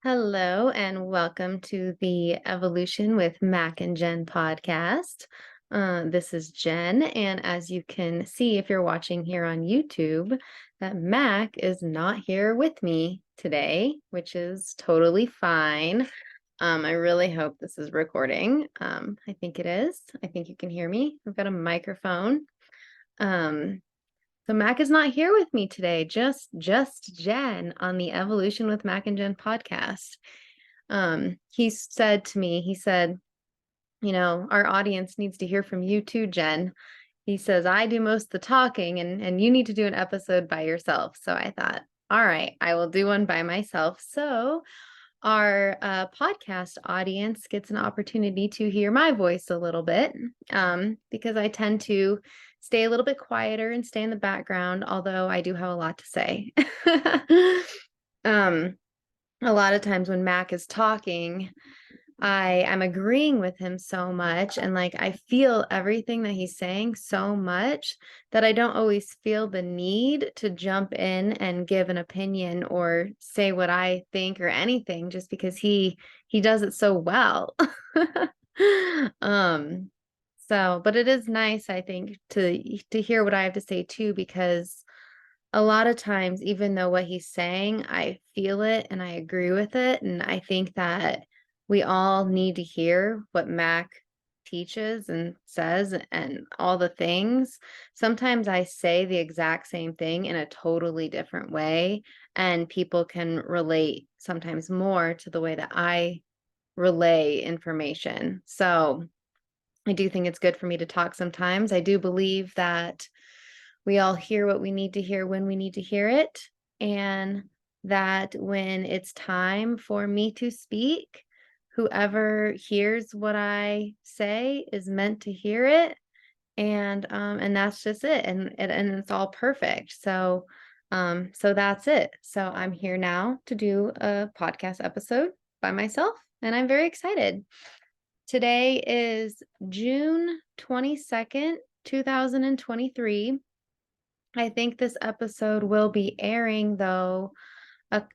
Hello and welcome to the Evolution with Mac and Jenn podcast. This is Jen, and as you can see if you're watching here on YouTube, that Mac is not here with me today, which is totally fine. I really hope this is recording. I think it is. I think you can hear me. I've got a microphone. Um, so Mac is not here with me today, just Jen on the Evolution with Mac and Jenn podcast. He said to me, he said, our audience needs to hear from you too, Jen. He says, I do most of the talking and you need to do an episode by yourself. So I thought, all right, I will do one by myself. So our podcast audience gets an opportunity to hear my voice a little bit because I tend to stay a little bit quieter and stay in the background, although I do have a lot to say. um, a lot of times when Mac is talking, I'm agreeing with him so much and like I feel everything that he's saying so much that I don't always feel the need to jump in and give an opinion or say what I think or anything just because he does it so well. um but it is nice I think to hear what I have to say too, because a lot of times, even though what he's saying, I feel it and I agree with it. And I think that we all need to hear what Mac teaches and says and all the things. Sometimes I say the exact same thing in a totally different way, and people can relate sometimes more to the way that I relay information. So I do think it's good for me to talk sometimes. I do believe that we all hear what we need to hear when we need to hear it, and that when it's time for me to speak, whoever hears what I say is meant to hear it, and that's just it, and it's all perfect. So that's it. So I'm here now to do a podcast episode by myself, and I'm very excited. Today is June 22nd, 2023. I think this episode will be airing though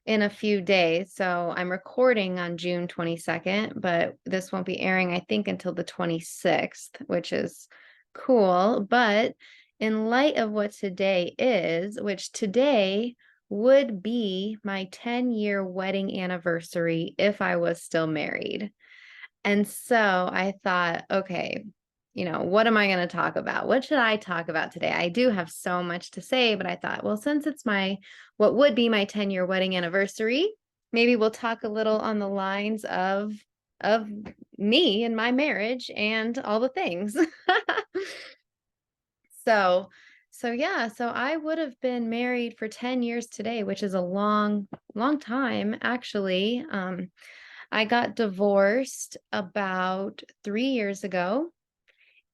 in a few days. So I'm recording on June 22nd, but this won't be airing, I think, until the 26th, which is cool. But in light of what today is, which today would be my 10-year wedding anniversary if I was still married. And so I thought, okay, what am I going to talk about? What should I talk about today? I do have so much to say, but I thought, well, since it's what would be my 10-year wedding anniversary, maybe we'll talk a little on the lines of me and my marriage and all the things. So, so I would have been married for 10 years today, which is a long, long time, actually. I got divorced about 3 years ago.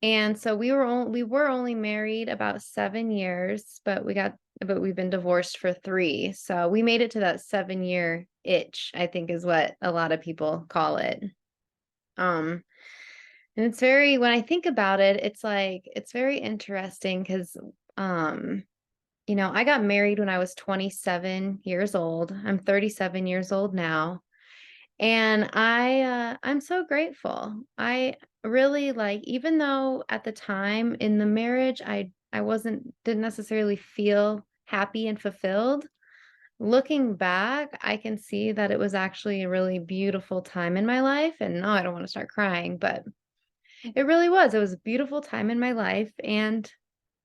And so we were only married about 7 years, but we've been divorced for 3. So we made it to that 7-year itch, I think is what a lot of people call it. Um, and when I think about it, it's very interesting because, I got married when I was 27 years old. I'm 37 years old now. And I'm so grateful. I really even though at the time in the marriage I didn't necessarily feel happy and fulfilled. Looking back, I can see that it was actually a really beautiful time in my life. And no, I don't want to start crying, but it really was. It was a beautiful time in my life. And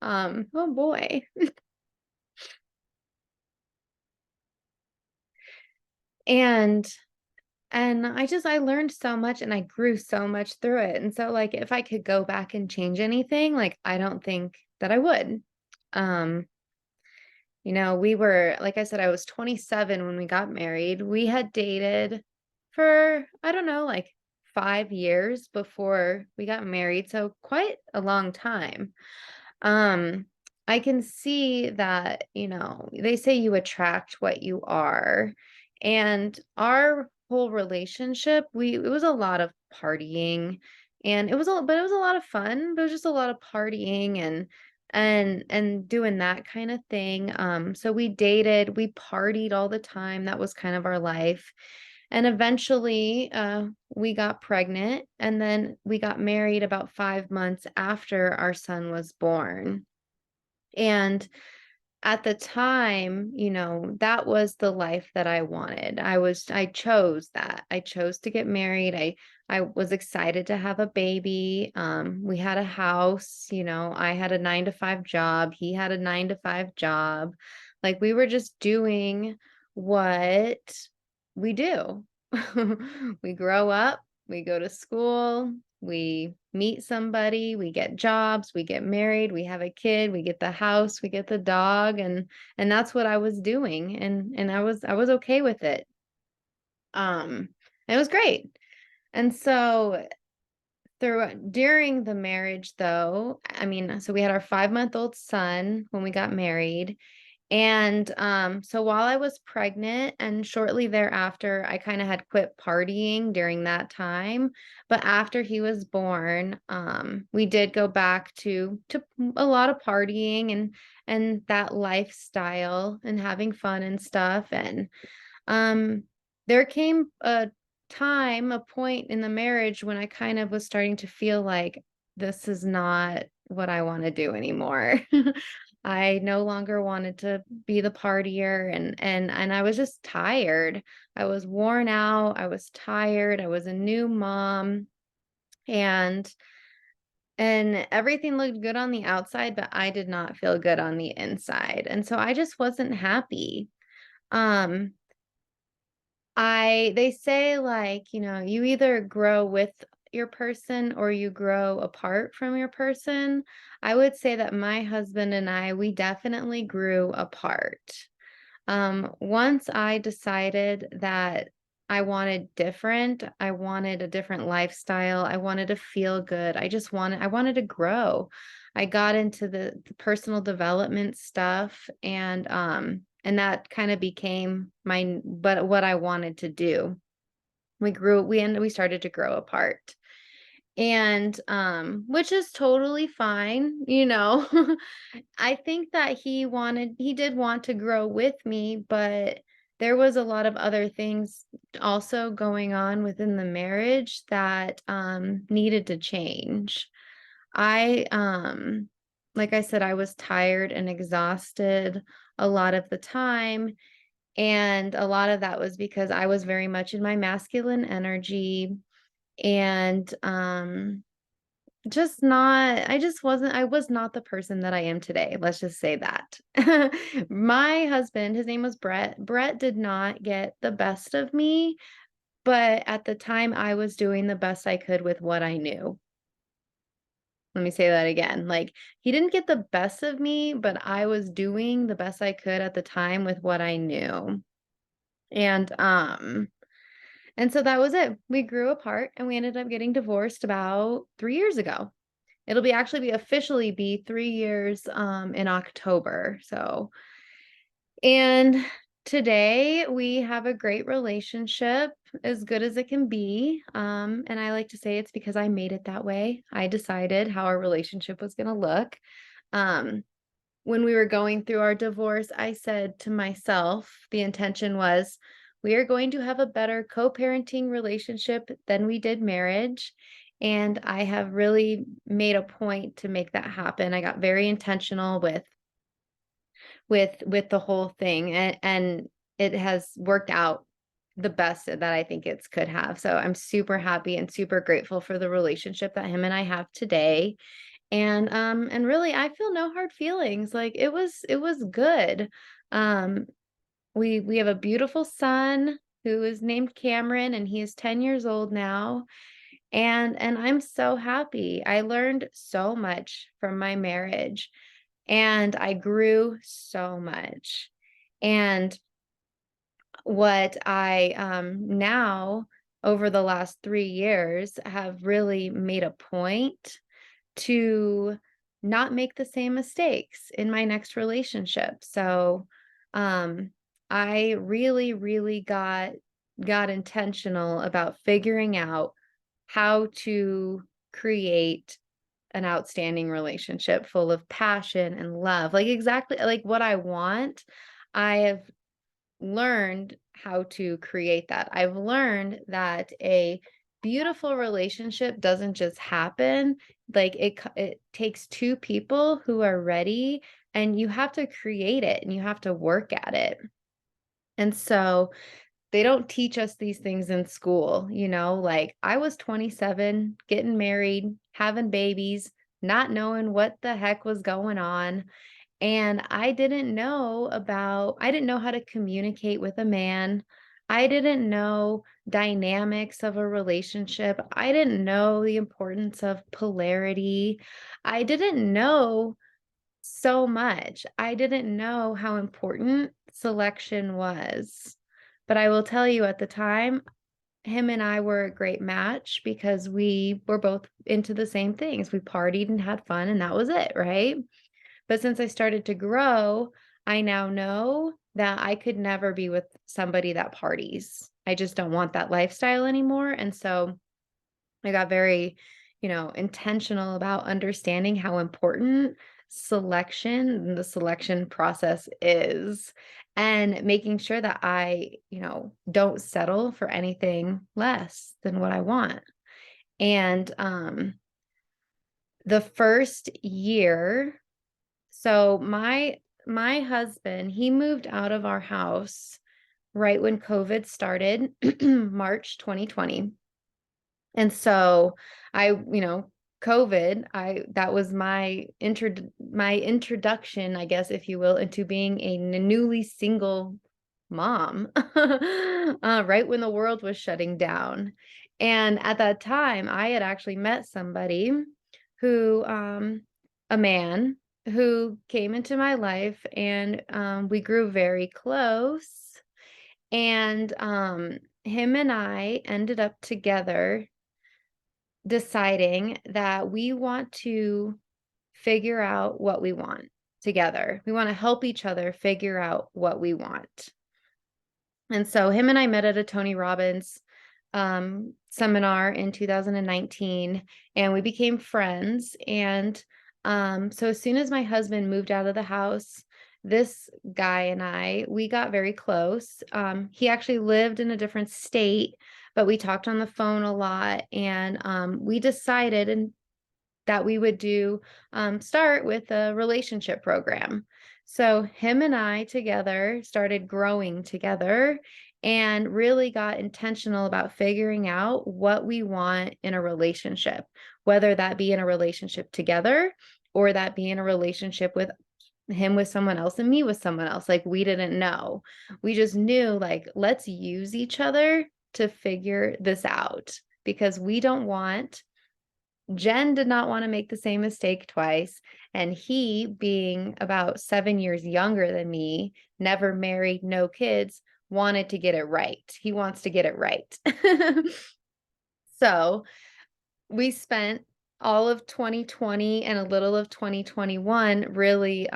oh boy. And I learned so much and I grew so much through it. And so if I could go back and change anything, I don't think that I would. Um, we were, like I said, I was 27 when we got married. We had dated for, I don't know, 5 years before we got married. So quite a long time. Um, I can see that, they say you attract what you are. And our whole relationship, it was a lot of partying, and but it was a lot of fun, but it was just a lot of partying and doing that kind of thing. So we dated, we partied all the time. That was kind of our life. And eventually, we got pregnant, and then we got married about 5 months after our son was born. And at the time, that was the life that I wanted. I chose that. I chose to get married. I was excited to have a baby. We had a house, I had a 9 to 5 job. He had a 9 to 5 job. Like we were just doing what we do. We grow up, we go to school, we meet somebody, we get jobs, we get married, we have a kid, we get the house, we get the dog, and that's what I was doing, and I was okay with it. Um, it was great. And so during the marriage though, I mean, so we had our 5-month-old son when we got married, and, so while I was pregnant and shortly thereafter, I kinda had quit partying during that time, but after he was born, we did go back to a lot of partying and that lifestyle and having fun and stuff, and, um, there came a point in the marriage when I kind of was starting to feel like, "This is not what I wanna do anymore." I no longer wanted to be the partier, and I was just tired. I was worn out, I was tired, I was a new mom, and everything looked good on the outside, but I did not feel good on the inside, and so I just wasn't happy. Um, they say, like, you either grow with your person or you grow apart from your person. I would say that my husband and we definitely grew apart. Once I decided that I wanted a different lifestyle, I wanted to feel good, I wanted to grow. I got into the personal development stuff, and that kind of became what I wanted to do. We started to grow apart. And, which is totally fine, I think that he did want to grow with me, but there was a lot of other things also going on within the marriage that, needed to change. I, like I said, I was tired and exhausted a lot of the time, and a lot of that was because I was very much in my masculine energy, and, I was not the person that I am today, let's just say that. My husband, his name was Brett. Brett did not get the best of me, but at the time, I was doing the best I could with what I knew. Let me say that again, like, he didn't get the best of me, but I was doing the best I could at the time with what I knew. And, and so that was it. We grew apart, and we ended up getting divorced about 3 years ago. It'll be officially be 3 years, in October, so and today, we have a great relationship, as good as it can be, and I like to say it's because I made it that way. I decided how our relationship was gonna look. Um, when we were going through our divorce, I said to myself, the intention was, "We are going to have a better co-parenting relationship than we did marriage," and I have really made a point to make that happen. I got very intentional with the whole thing, and it has worked out the best that I think it's could have. So I'm super happy and super grateful for the relationship that him and I have today. And really I feel no hard feelings. Like it was good. Um we have a beautiful son who is named Cameron, and he is 10 years old now, and I'm so happy. I learned so much from my marriage, and I grew so much. And what I now over the last 3 years have really made a point to not make the same mistakes in my next relationship. So, um, I really, really got intentional about figuring out how to create an outstanding relationship full of passion and love, like exactly like what I want. I have learned how to create that. I've learned that a beautiful relationship doesn't just happen. Like it takes two people who are ready, and you have to create it and you have to work at it. And so they don't teach us these things in school, like I was 27, getting married, having babies, not knowing what the heck was going on. And I didn't know how to communicate with a man. I didn't know dynamics of a relationship. I didn't know the importance of polarity. I didn't know so much. I didn't know how important selection was. But I will tell you at the time, him and I were a great match because we were both into the same things. We partied and had fun, and that was it, right? But since I started to grow, I now know that I could never be with somebody that parties. I just don't want that lifestyle anymore. And so I got very, intentional about understanding how important the selection process is, and making sure that I, don't settle for anything less than what I want. And the first year, so my husband, he moved out of our house right when COVID started, March 2020. And so COVID, that was my introduction, I guess, if you will, into being a newly single mom, right when the world was shutting down. And at that time, I had actually met somebody who, a man who came into my life, and we grew very close. And him and I ended up together deciding that we want to figure out what we want together. We want to help each other figure out what we want. And so him and I met at a Tony Robbins seminar in 2019, and we became friends. And so as soon as my husband moved out of the house, this guy and we got very close. He actually lived in a different state, but we talked on the phone a lot, and we decided that we would start with a relationship program. So him and I together started growing together and really got intentional about figuring out what we want in a relationship, whether that be in a relationship together or that be in a relationship with him with someone else and me with someone else. Like, we didn't know. We just knew, like, let's use each other to figure this out, because Jen did not want to make the same mistake twice. And he, being about 7 years younger than me, never married, no kids, wanted to get it right. He wants to get it right. So we spent all of 2020 and a little of 2021 really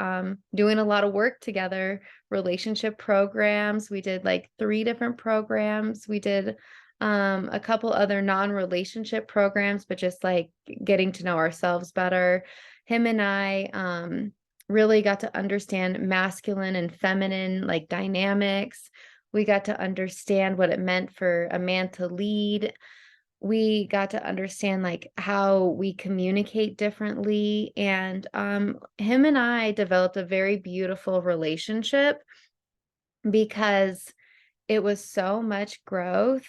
doing a lot of work together, relationship programs. We did like 3 different programs. We did a couple other non-relationship programs, but just like getting to know ourselves better. Him and I really got to understand masculine and feminine like dynamics. We got to understand what it meant for a man to lead. We got to understand like how we communicate differently. And him and I developed a very beautiful relationship because it was so much growth,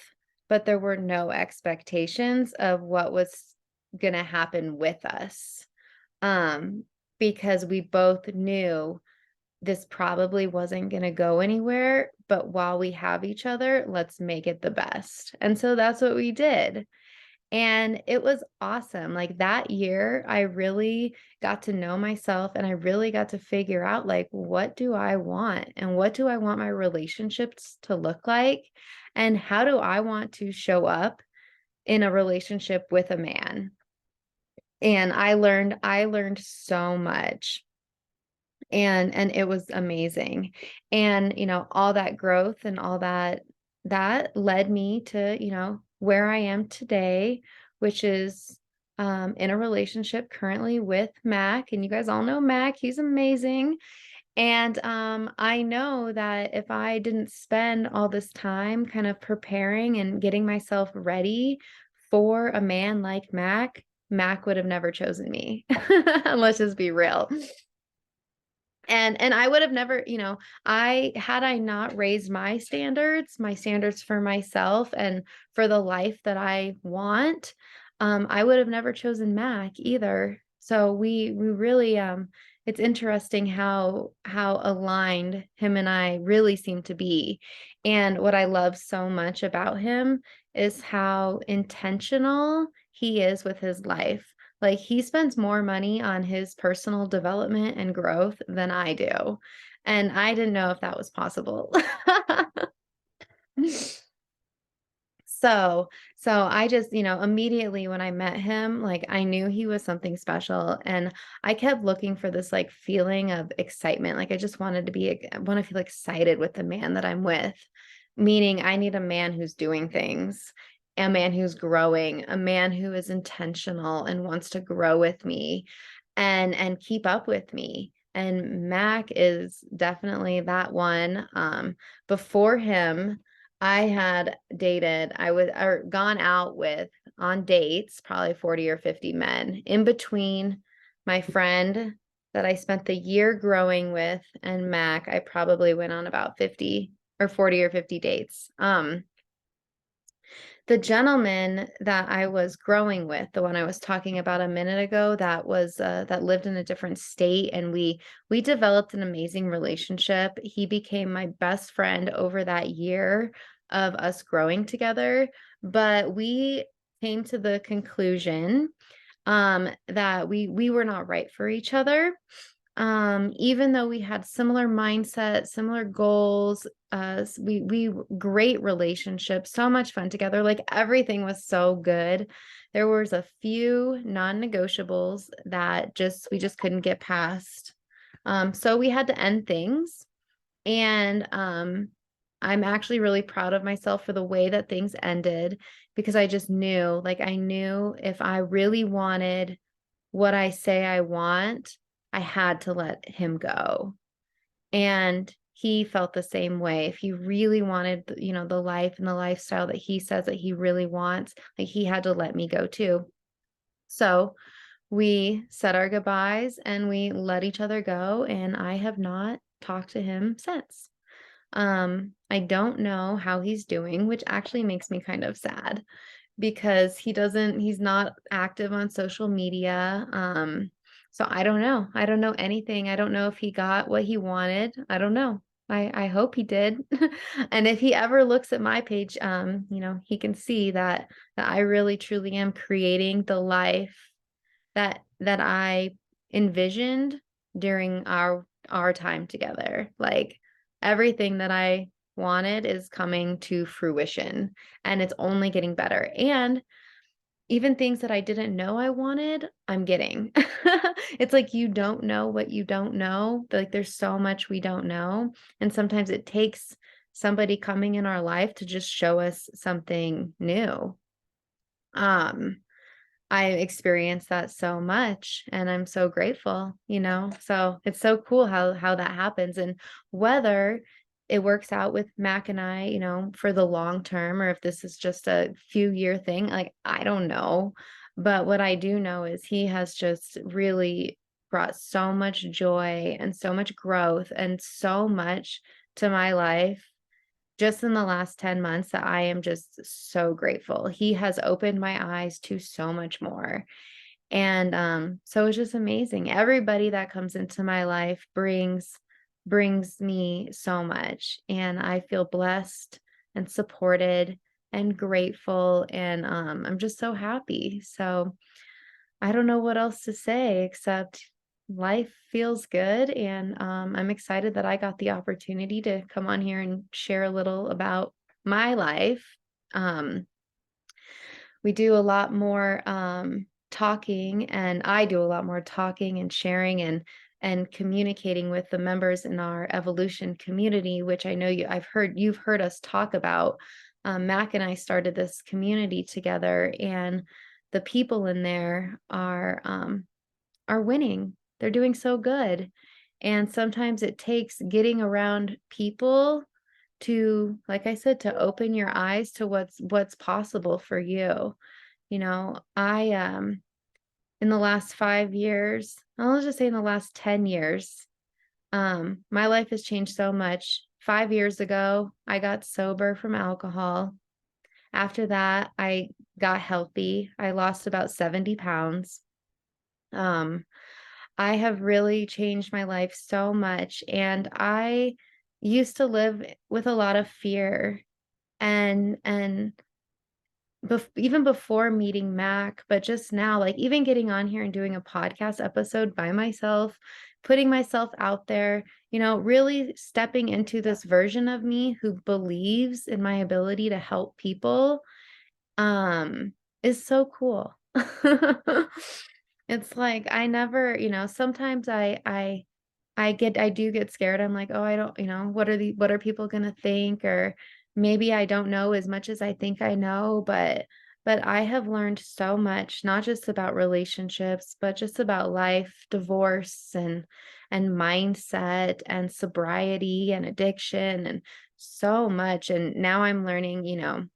but there were no expectations of what was going to happen with us. Because we both knew this probably wasn't going to go anywhere, but while we have each other, let's make it the best. And so that's what we did. And it was awesome. Like, that year, I really got to know myself, and I really got to figure out, like, what do I want, and what do I want my relationships to look like, and how do I want to show up in a relationship with a man. And I learned so much. And it was amazing. And all that growth and all that led me to where I am today, which is in a relationship currently with Mac. And you guys all know Mac. He's amazing. And I know that if I didn't spend all this time kind of preparing and getting myself ready for a man like Mac, Mac would have never chosen me. Let's just be real. And I would have never, I had I not raised my standards for myself and for the life that I want, I would have never chosen Mac either. So we really it's interesting how aligned him and I really seem to be. And what I love so much about him is how intentional he is with his life. Like, he spends more money on his personal development and growth than I do, and I didn't know if that was possible. So so I just, immediately when I met him, like, I knew he was something special, and I kept looking for this, like, feeling of excitement, like, I just wanted to be I wanna feel excited with the man that I'm with, meaning I need a man who's doing things, a man who's growing, a man who is intentional and wants to grow with me and keep up with me, and Mac is definitely that one. Before him, I had dated, I was or gone out with on dates, probably 40 or 50 men. In between my friend that I spent the year growing with and Mac, I probably went on about 50 or 40 or 50 dates. The gentleman that I was growing with, the one I was talking about a minute ago, that lived in a different state, and we developed an amazing relationship. He became my best friend over that year of us growing together, but we came to the conclusion, that we were not right for each other. Even though we had similar mindset, similar goals, we great relationships, so much fun together. Like, everything was so good. There was a few non-negotiables that we just couldn't get past. So we had to end things. And I'm actually really proud of myself for the way that things ended, because I just knew, like, I knew if I really wanted what I say I want, I had to let him go. And he felt the same way. If he really wanted, the life and the lifestyle that he says that he really wants, like, he had to let me go too. So we said our goodbyes and we let each other go. And I have not talked to him since. I don't know how he's doing, which actually makes me kind of sad, because he's not active on social media. So I don't know. I don't know anything. I don't know if he got what he wanted. I don't know. I hope he did. And if he ever looks at my page, he can see that I really truly am creating the life that I envisioned during our time together. Like, everything that I wanted is coming to fruition, and it's only getting better. And even things that I didn't know I wanted, I'm getting. It's like you don't know what you don't know. Like, there's so much we don't know, and sometimes it takes somebody coming in our life to just show us something new. Um I experienced that so much, and I'm so grateful, So it's so cool how that happens, and whether it works out with Mac and I, for the long term, or if this is just a few year thing, like, I don't know. But what I do know is he has just really brought so much joy and so much growth and so much to my life just in the last 10 months, that I am just so grateful. He has opened my eyes to so much more. And so it's just amazing. Everybody that comes into my life brings me so much. And I feel blessed and supported and grateful. And I'm just so happy. So I don't know what else to say except life feels good. And I'm excited that I got the opportunity to come on here and share a little about my life. Um, we do a lot more talking, and I do a lot more talking and sharing and communicating with the members in our evolution community, which I know you've heard us talk about. Mac and I started this community together, and the people in there are winning. They're doing so good. And sometimes it takes getting around people to, like I said, to open your eyes to what's possible for you. I in the last 5 years, I'll just say in the last 10 years, my life has changed so much. 5 years ago, I got sober from alcohol. After that, I got healthy. I lost about 70 pounds. Um, I have really changed my life so much, and I used to live with a lot of fear and even before meeting Mac, but just now, like even getting on here and doing a podcast episode by myself, putting myself out there, really stepping into this version of me who believes in my ability to help people, is so cool. It's like I never, sometimes I do get scared. I'm like, "Oh, I don't, what are people gonna think?" Or maybe I don't know as much as I think I know, but I have learned so much, not just about relationships, but just about life, divorce and mindset and sobriety and addiction and so much. And now I'm learning,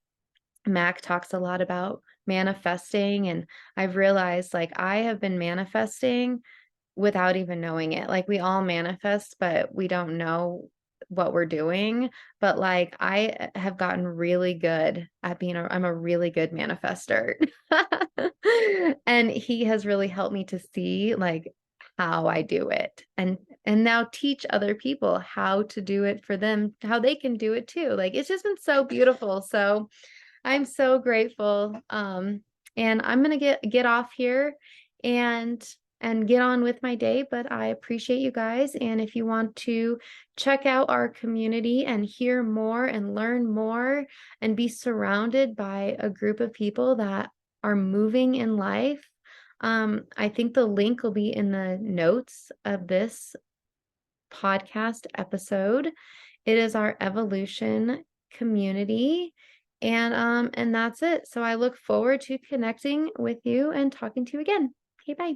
Mac talks a lot about manifesting, and I've realized like I have been manifesting without even knowing it. Like, we all manifest, but we don't know what we're doing. But, like, I have gotten really good at I'm a really good manifester. And he has really helped me to see, like, how I do it and now teach other people how to do it for them, how they can do it too. Like, it's just been so beautiful. So, I'm so grateful. And I'm gonna get off here and get on with my day, but I appreciate you guys. And if you want to check out our community and hear more and learn more and be surrounded by a group of people that are moving in life, I think the link will be in the notes of this podcast episode. It is our evolution community. And that's it. So I look forward to connecting with you and talking to you again. Okay, bye.